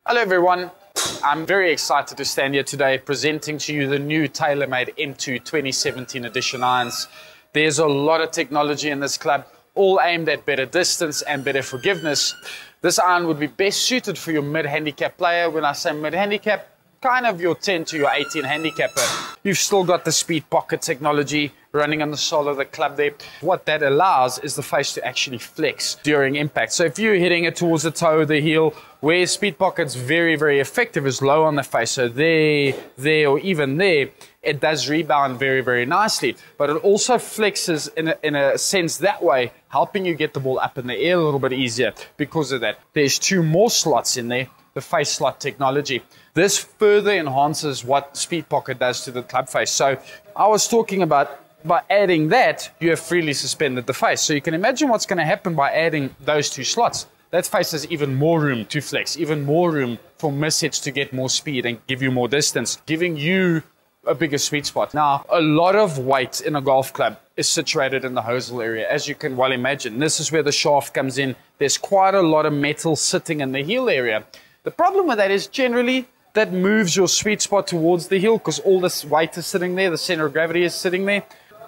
Hello everyone, I'm very excited to stand here today presenting to you the new TaylorMade M2 2017 edition irons. There's a lot of technology in this club, all aimed at better distance and better forgiveness. This iron would be best suited for your mid-handicap player. When I say mid-handicap, kind of your 10 to your 18 handicapper. You've still got the speed pocket technology running on the sole of the club there. What that allows is the face to actually flex during impact. So if you're hitting it towards the toe, the heel, where speed pocket's very, very effective is low on the face. So there, or even there, it does rebound very, very nicely. But it also flexes in a sense that way, helping you get the ball up in the air a little bit easier because of that. There's two more slots in there, the face slot technology. This further enhances what speed pocket does to the club face. So I was talking about by adding that, you have freely suspended the face. So you can imagine what's going to happen by adding those two slots. That face has even more room to flex, even more room for mishits to get more speed and give you more distance, giving you a bigger sweet spot. Now, a lot of weight in a golf club is situated in the hosel area, as you can well imagine. This is where the shaft comes in. There's quite a lot of metal sitting in the heel area. The problem with that is generally that moves your sweet spot towards the heel because all this weight is sitting there, the center of gravity is sitting there.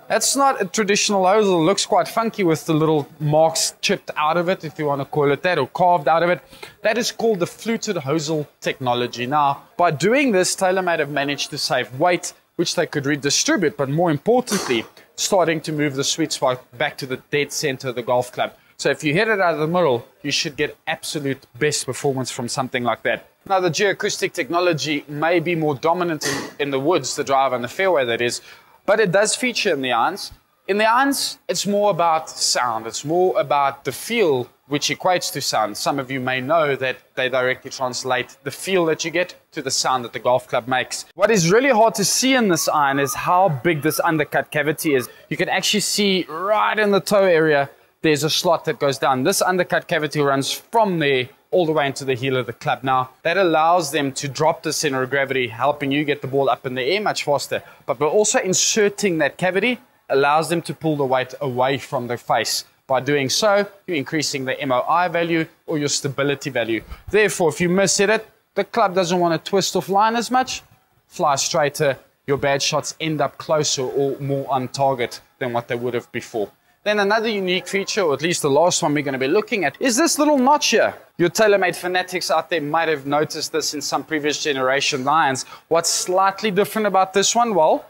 That's not a traditional hosel. It looks quite funky with the little marks chipped out of it, if you want to call it that, or carved out of it. That is called the fluted hosel technology. Now, by doing this, TaylorMade have managed to save weight, which they could redistribute, but more importantly, starting to move the sweet spot back to the dead center of the golf club. So if you hit it out of the middle, you should get absolute best performance from something like that. Now, the geoacoustic technology may be more dominant in the woods, the drive and the fairway that is, but it does feature in the irons. In the irons, it's more about sound. It's more about the feel, which equates to sound. Some of you may know that they directly translate the feel that you get to the sound that the golf club makes. What is really hard to see in this iron is how big this undercut cavity is. You can actually see right in the toe area, there's a slot that goes down. This undercut cavity runs from there all the way into the heel of the club. Now, that allows them to drop the center of gravity, helping you get the ball up in the air much faster. But by also inserting that cavity, allows them to pull the weight away from the face. By doing so, you're increasing the MOI value or your stability value. Therefore, if you miss it, the club doesn't want to twist off line as much, fly straighter, your bad shots end up closer or more on target than what they would have before. Then another unique feature, or at least the last one we're going to be looking at, is this little notch here. Your TaylorMade fanatics out there might have noticed this in some previous generation irons. What's slightly different about this one? Well,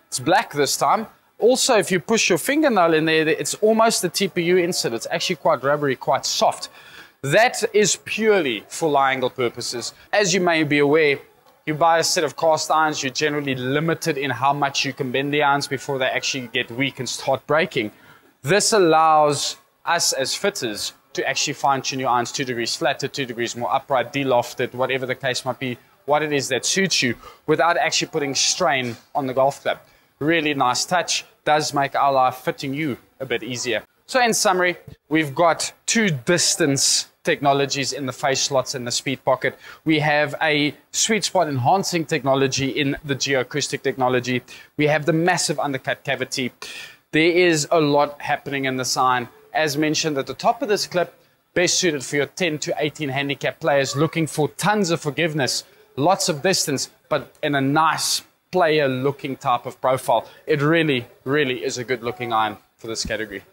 it's black this time. Also, if you push your fingernail in there, it's almost a TPU insert. It's actually quite rubbery, quite soft. That is purely for lie angle purposes. As you may be aware, you buy a set of cast irons, you're generally limited in how much you can bend the irons before they actually get weak and start breaking. This allows us as fitters to actually fine-tune your irons 2 degrees flatter, 2 degrees more upright, de-lofted, whatever the case might be, what it is that suits you, without actually putting strain on the golf club. Really nice touch, does make our life fitting you a bit easier. So in summary, we've got two distance technologies in the face slots and the speed pocket. We have a sweet spot enhancing technology in the geoacoustic technology. We have the massive undercut cavity. There is a lot happening in this iron. As mentioned at the top of this clip, best suited for your 10 to 18 handicap players looking for tons of forgiveness, lots of distance, but in a nice player looking type of profile. It really, really is a good looking iron for this category.